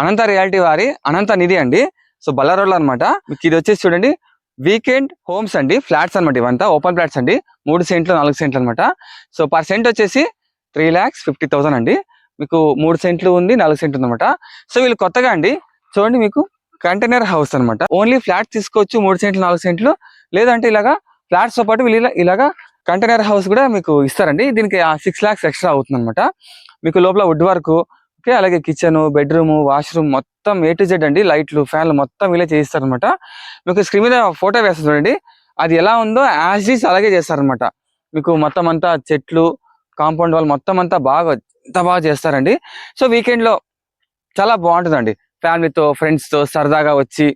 అనంత reality వారి అనంత నిధి అండి. So Ballari రోడ్లో అనమాట. మీకు ఇది వచ్చేసి చూడండి వీకెండ్ హోమ్స్ అండి, ఫ్లాట్స్ అనమాట. ఇవంతా ఓపెన్ ఫ్లాట్స్ అండి, 3 సెంట్లు 4 సెంట్లు అనమాట. సో పర్ సెంట్ వచ్చేసి 3,50,000 అండి. మీకు 3 సెంట్లు ఉంది, 4 సెంట్లు ఉంది అనమాట. సో వీళ్ళు కొత్తగా అండి చూడండి మీకు కంటైనర్ హౌస్ అనమాట. ఓన్లీ ఫ్లాట్ తీసుకోవచ్చు 3 సెంట్లు 4 సెంట్లు, లేదంటే ఇలాగా ఫ్లాట్స్ తో పాటు వీళ్ళు ఇలాగా కంటైనర్ హౌస్ కూడా మీకు ఇస్తారండి. దీనికి 6 lakhs ఎక్స్ట్రా అవుతుంది అనమాట. మీకు లోపల వుడ్ వర్క్, ఓకే, అలాగే కిచెన్, బెడ్రూమ్, వాష్రూమ్ మొత్తం A to Z అండి. లైట్లు, ఫ్యాన్లు మొత్తం వీళ్ళే చేయిస్తారు అనమాట. మీకు స్క్రీన్ మీద ఫోటో వేస్తుంది చూడండి, అది ఎలా ఉందో యాజ్ ఈజ్ అలాగే చేస్తారనమాట. మీకు మొత్తం అంతా చెట్లు, కాంపౌండ్ వాల్ మొత్తం అంతా ఎంత బాగా చేస్తారండి. సో వీకెండ్ లో చాలా బాగుంటుందండి. ఫ్యామిలీతో, ఫ్రెండ్స్ తో సరదాగా వచ్చి,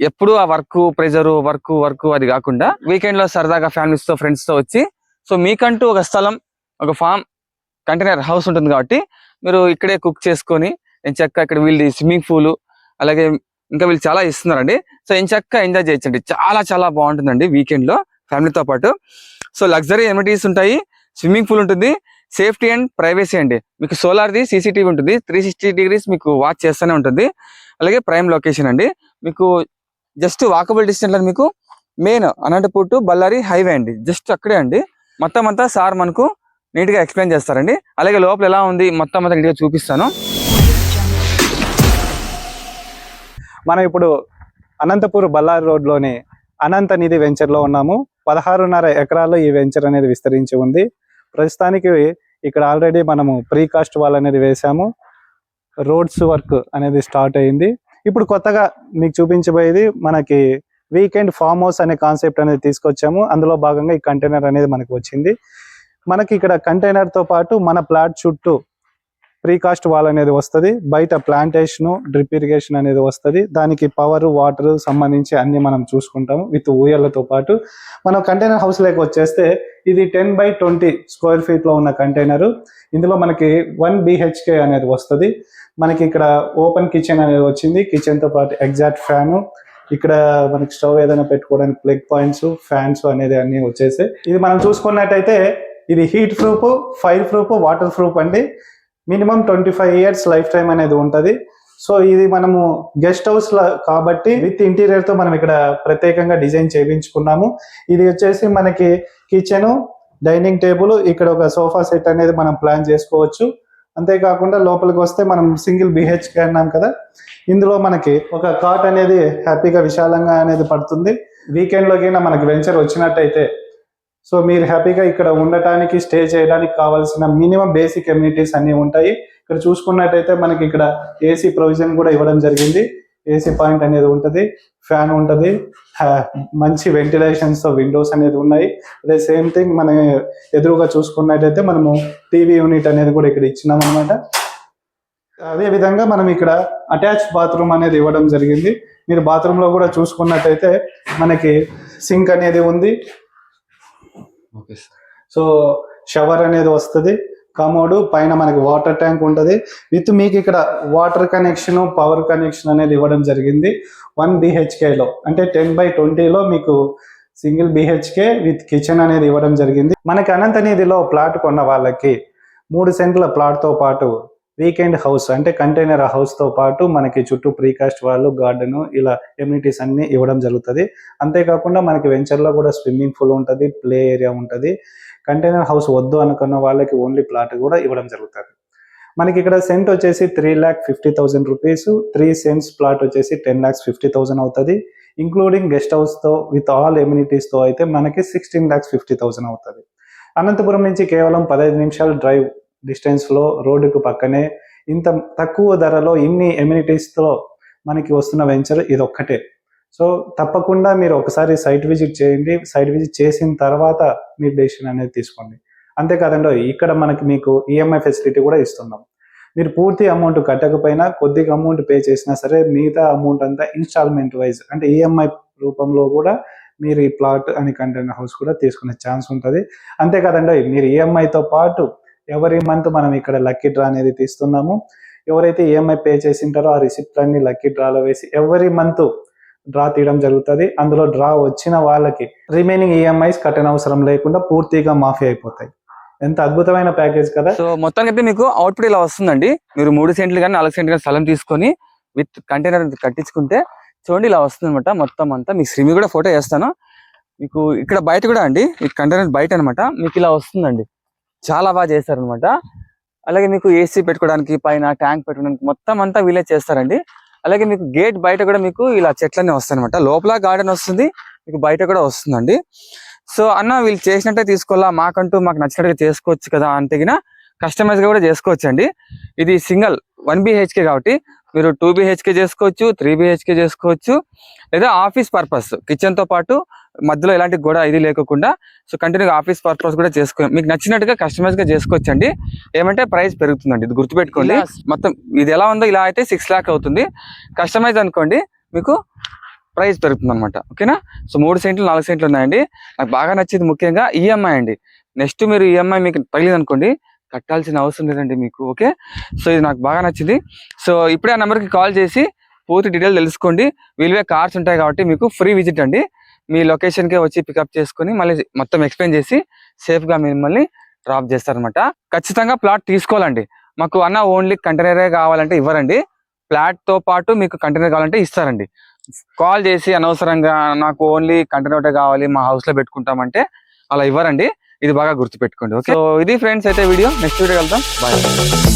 ఎప్పుడు ఆ వర్క్ అది కాకుండా వీకెండ్ లో సరదాగా ఫ్యామిలీస్ తో, ఫ్రెండ్స్ తో వచ్చి, సో మీకంటూ ఒక స్థలం, ఒక ఫామ్ కంటైనర్ హౌస్ ఉంటుంది కాబట్టి మీరు ఇక్కడే కుక్ చేసుకొని ఎంచక్క, ఇక్కడ వీళ్ళు స్విమ్మింగ్ పూల్, అలాగే ఇంకా వీళ్ళు చాలా ఇస్తున్నారండి. సో ఎంచక్క ఎంజాయ్ చేయొచ్చండి. చాలా చాలా బాగుంటుందండి వీకెండ్ లో ఫ్యామిలీతో పాటు. సో లగ్జరీ ఎమ్యూనిటీస్ ఉంటాయి, స్విమ్మింగ్ పూల్ ఉంటుంది, సేఫ్టీ అండ్ ప్రైవసీ అండి. మీకు సోలార్ది CCTV ఉంటుంది, 360 degrees మీకు వాచ్ చేస్తూనే ఉంటుంది. అలాగే ప్రైమ్ లొకేషన్ అండి. మీకు జస్ట్ వాకబుల్ డిస్టెన్స్ లో మీకు main Anantapur to Ballari highway అండి, జస్ట్ అక్కడే అండి. మొత్తం అంతా సార్ మనకు నీట్ గా ఎక్స్ప్లెయిన్ చేస్తారండి. అలాగే లోపల ఎలా ఉంది మొత్తం అంతా నీట్ గా చూపిస్తాను. మనం ఇప్పుడు అనంతపూర్ బళ్ళారి రోడ్లోని అనంత నిధి వెంచర్లో ఉన్నాము. 16.5 ఎకరాల్లో ఈ వెంచర్ అనేది విస్తరించి ఉంది. ప్రస్తుతానికి ఇక్కడ ఆల్రెడీ మనము ప్రీకాస్ట్ వాల్ అనేది వేసాము, రోడ్స్ వర్క్ అనేది స్టార్ట్ అయింది. ఇప్పుడు కొత్తగా మీకు చూపించబోయేది మనకి వీకెండ్ ఫామ్ హౌస్ అనే కాన్సెప్ట్ అనేది తీసుకొచ్చాము. అందులో భాగంగా ఈ కంటైనర్ అనేది మనకు వచ్చింది. మనకి ఇక్కడ కంటైనర్ తో పాటు మన ప్లాట్ చుట్టూ ప్రీకాస్ట్ వాల్ అనేది వస్తుంది, బయట ప్లాంటేషన్, డ్రిప్ ఇరిగేషన్ అనేది వస్తుంది. దానికి పవర్, వాటర్ సంబంధించి అన్ని మనం చూసుకుంటాము విత్ ఊయర్లతో పాటు. మనం కంటైనర్ హౌస్ లేక వచ్చేస్తే ఇది 10 by 20 స్క్వేర్ ఫీట్ లో ఉన్న కంటైనర్. ఇందులో మనకి 1 BHK అనేది వస్తుంది. మనకి ఇక్కడ ఓపెన్ కిచెన్ అనేది వచ్చింది, కిచెన్ తో పాటు ఎగ్జాక్ట్ ఫ్యాను, ఇక్కడ మనకి స్టవ్ ఏదైనా పెట్టుకోవడానికి ప్లగ్ పాయింట్స్, ఫ్యాన్స్ అనేది అన్ని వచ్చేసాయి. ఇది మనం చూసుకున్నట్టయితే ఇది heat proof, fire proof, water proof అండి. మినిమం 25 years లైఫ్ టైం అనేది ఉంటుంది. సో ఇది మనము గెస్ట్ హౌస్ కాబట్టి విత్ ఇంటీరియర్ తో మనం ఇక్కడ ప్రత్యేకంగా డిజైన్ చేయించుకున్నాము. ఇది వచ్చేసి మనకి కిచెన్, డైనింగ్ టేబుల్, ఇక్కడ ఒక సోఫా సెట్ అనేది మనం ప్లాన్ చేసుకోవచ్చు. అంతేకాకుండా లోపలికి వస్తే మనం సింగిల్ BHK అన్నాం కదా, ఇందులో మనకి ఒక కాట్ అనేది హ్యాపీగా విశాలంగా అనేది పడుతుంది. వీకెండ్ లోకి మనకి వెంచర్ వచ్చినట్టయితే సో మీరు హ్యాపీగా ఇక్కడ ఉండటానికి, స్టే చేయడానికి కావాల్సిన మినిమం బేసిక్ ఎమ్యూనిటీస్ అన్ని ఉంటాయి. ఇక్కడ చూసుకున్నట్టయితే మనకి ఇక్కడ AC ప్రొవిజన్ కూడా ఇవ్వడం జరిగింది. AC పాయింట్ అనేది ఉంటుంది, ఫ్యాన్ ఉంటుంది, మంచి వెంటిలేషన్స్ తో విండోస్ అనేది ఉన్నాయి. అదే సేమ్ థింగ్ మన ఎదురుగా చూసుకున్నట్టయితే మనము టీవీ యూనిట్ అనేది కూడా ఇక్కడ ఇచ్చినాం అనమాట. అదే విధంగా మనం ఇక్కడ అటాచ్ బాత్రూమ్ అనేది ఇవ్వడం జరిగింది. మీరు బాత్రూమ్ లో కూడా చూసుకున్నట్టయితే మనకి సింక్ అనేది ఉంది. సో షవర్ అనేది వస్తుంది, కమోడు పైన మనకి వాటర్ ట్యాంక్ ఉంటుంది విత్ మీకు ఇక్కడ వాటర్ కనెక్షన్, పవర్ కనెక్షన్ అనేది ఇవ్వడం జరిగింది. 1 BHK లో అంటే 10 by 20 లో మీకు సింగిల్ BHK విత్ కిచెన్ అనేది ఇవ్వడం జరిగింది. మనకి అనంత నిధిలో ప్లాట్ కొన్న వాళ్ళకి 3 సెంట్ల ప్లాట్ తో పాటు వీకెండ్ హౌస్ అంటే కంటైనర్ హౌస్ తో పాటు మనకి చుట్టూ ప్రీకాస్ట్ వాళ్ళు, గార్డెన్, ఇలా ఎమ్యూనిటీస్ అన్ని ఇవ్వడం జరుగుతుంది. అంతేకాకుండా మనకి వెంచర్ లో కూడా స్విమ్మింగ్ పూల్ ఉంటుంది, ప్లే ఏరియా ఉంటుంది. కంటైనర్ హౌస్ వద్దు అనుకున్న వాళ్ళకి ఓన్లీ ప్లాట్ కూడా ఇవ్వడం జరుగుతుంది. మనకి ఇక్కడ సెంట్ వచ్చేసి 3,50,000 రూపీస్, 3 cents ప్లాట్ వచ్చేసి 10,50,000 అవుతుంది. ఇంక్లూడింగ్ గెస్ట్ హౌస్ తో విత్ ఆల్ ఎమ్యూనిటీస్ తో అయితే మనకి 16,50,000 అవుతుంది. అనంతపురం నుంచి కేవలం 15 నిమిషాల డ్రైవ్ డిస్టెన్స్ లో రోడ్డుకు పక్కనే ఇంత తక్కువ ధరలో ఇన్ని ఎమ్యూనిటీస్ తో మనకి వస్తున్న వెంచర్ ఇది ఒక్కటే. సో తప్పకుండా మీరు ఒకసారి సైట్ విజిట్ చేయండి. సైట్ విజిట్ చేసిన తర్వాత మీరు డెసిషన్ అనేది తీసుకోండి. అంతేకాదండి ఇక్కడ మీకు EMI ఫెసిలిటీ కూడా ఇస్తున్నాం. మీరు పూర్తి అమౌంట్ కట్టకపోయినా కొద్దిగా అమౌంట్ పే చేసినా సరే మిగతా అమౌంట్ అంతా ఇన్స్టాల్మెంట్ వైజ్ అంటే EMI రూపంలో కూడా మీరు ఈ ప్లాట్ అని కంటైనర్ హౌస్ కూడా తీసుకునే ఛాన్స్ ఉంటుంది. అంతేకాదండి మీరు EMIతో పాటు ఎవరీ మంత్ మనం ఇక్కడ లక్కీ డ్రా అనేది తీస్తున్నాము. ఎవరైతే EMI పే చేసింటారో ఆ రిసిప్ట్ అన్ని లక్కీ డ్రాలో వేసి ఎవరీ మంత్ డ్రా తీయడం జరుగుతుంది. అందులో డ్రా వచ్చిన వాళ్ళకి రిమైనింగ్ EMIs కట్టనవసరం లేకుండా పూర్తిగా మాఫీ అయిపోతాయి. ఎంత అద్భుతమైన ప్యాకేజ్ కదా. సో మొత్తానికి అయితే మీకు అవుట్పుట్ ఇలా వస్తుందండి. మీరు 3 సెంట్లు కానీ 4 సెంట్లు కానీ స్థలం తీసుకొని విత్ కంటైనర్ కట్టించుకుంటే చూడండి ఇలా వస్తుంది అనమాట. మొత్తం అంతా మీకు స్క్రీన్ కూడా ఫోటో వేస్తాను. మీకు ఇక్కడ బయట కూడా అండి, ఈ కంటైనర్ బయట అనమాట మీకు ఇలా వస్తుందండి. చాలా బాగా చేస్తారనమాట. అలాగే మీకు ఏసీ పెట్టుకోవడానికి, పైన ట్యాంక్ పెట్టుకోవడానికి మొత్తం అంతా వీలే చేస్తారండి. అలాగే మీకు గేట్ బయట కూడా మీకు ఇలా చెట్లన్నీ వస్తాయి అనమాట. లోపల గార్డెన్ వస్తుంది, మీకు బయట కూడా వస్తుందండి. సో అన్న వీళ్ళు చేసినట్టే తీసుకోవాలా, మాకు నచ్చినట్టుగా చేసుకోవచ్చు కదా అంటే కస్టమైజ్ గా కూడా చేసుకోవచ్చు అండి. ఇది సింగిల్ 1 BHK కాబట్టి మీరు 2 BHK చేసుకోవచ్చు, 3 BHK చేసుకోవచ్చు, లేదా ఆఫీస్ పర్పస్ కిచెన్ తో పాటు మధ్యలో ఎలాంటి గోడ ఇది లేకుండా సో కంటిన్యూగా ఆఫీస్ పర్పస్ కూడా మీకు నచ్చినట్టుగా కస్టమైజ్ గా చేసుకోవచ్చు అండి. ఏమంటే ప్రైస్ పెరుగుతుందండి, ఇది గుర్తుపెట్టుకోండి. మొత్తం ఇది ఎలా ఉందో ఇలా అయితే 6 lakhs అవుతుంది. కస్టమైజ్ అనుకోండి మీకు ప్రైస్ పెరుగుతుంది అనమాట. ఓకేనా. సో 3 సెంట్లు 4 సెంట్లు ఉన్నాయండి. నాకు బాగా నచ్చింది ముఖ్యంగా ఈఎంఐ అండి. నెక్స్ట్ మీరు ఈఎంఐ మీకు తగిలింది అనుకోండి, కట్టాల్సిన అవసరం లేదండి మీకు. ఓకే. సో ఇది నాకు బాగా నచ్చింది. సో ఇప్పుడే ఆ నెంబర్కి కాల్ చేసి పూర్తి డీటెయిల్ తెలుసుకోండి. వీలువే కార్స్ ఉంటాయి కాబట్టి మీకు ఫ్రీ విజిట్ అండి. మీ లొకేషన్కే వచ్చి పికప్ చేసుకుని మళ్ళీ మొత్తం ఎక్స్ప్లెయిన్ చేసి సేఫ్గా మిమ్మల్ని డ్రాప్ చేస్తారనమాట. ఖచ్చితంగా ప్లాట్ తీసుకోవాలండి. మాకు అన్న ఓన్లీ కంటైనరే కావాలంటే ఇవ్వరండి, ఫ్లాట్ తో పాటు మీకు కంటైనర్ కావాలంటే ఇస్తారండి. కాల్ చేసి అనవసరంగా నాకు ఓన్లీ కంటైనర్ ఒకటే కావాలి మా హౌస్ లో పెట్టుకుంటామంటే అలా ఇవ్వరండి. ఇది బాగా గుర్తుపెట్టుకోండి. ఓకే. సో ఇది ఫ్రెండ్స్ అయితే వీడియో. నెక్స్ట్ వీడియో వెళ్తాం. బాయ్.